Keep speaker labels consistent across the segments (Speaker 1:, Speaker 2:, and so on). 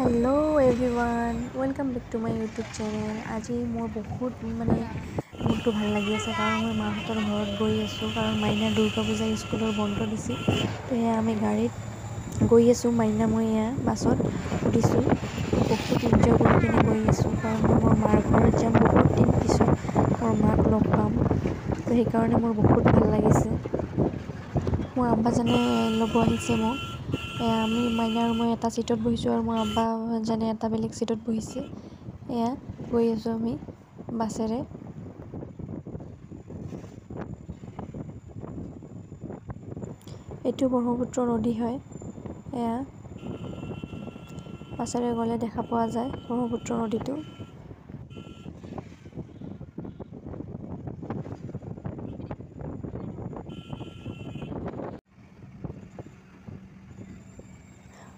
Speaker 1: Hello' everyone, welcome back to my YouTube channel. আজি মোৰ বহুত মনটো ভাল লাগি আছে কাৰণ মই মাহঁতৰ ঘৰত গৈ আছোঁ কাৰণ মাইনাৰ দুৰ্গা পূজা স্কুলৰ বন্ধ দিছে। তো সেয়া আমি গাড়ীত গৈ আছোঁ, মাইনা মই এয়া বাছত উঠিছোঁ। বহুত এনজয় কৰি কিনে গৈ আছোঁ কাৰণ মই মোৰ মাৰ ঘৰত যাম, বহুত দিন পিছত মোৰ মাক লগ পাম। তো সেইকাৰণে মোৰ বহুত ভাল লাগিছে। মোৰ আব্বাজানে ল'ব আহিছে মোক। আমি মাইনা আৰু মই এটা ছিটত বহিছোঁ আৰু মোৰ আব্বাজানে এটা বেলেগ ছিটত বহিছে। এয়া গৈ আছোঁ আমি বাছেৰে। এইটো ব্ৰহ্মপুত্ৰ নদী হয়। এয়া বাছেৰে গ'লে দেখা পোৱা যায় ব্ৰহ্মপুত্ৰ নদীটো।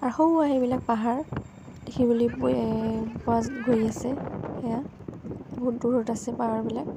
Speaker 1: আৰু সৌ সেইবিলাক পাহাৰ দেখিবলৈ পোৱা গৈ আছে। সেয়া বহুত দূৰত আছে পাহাৰবিলাক।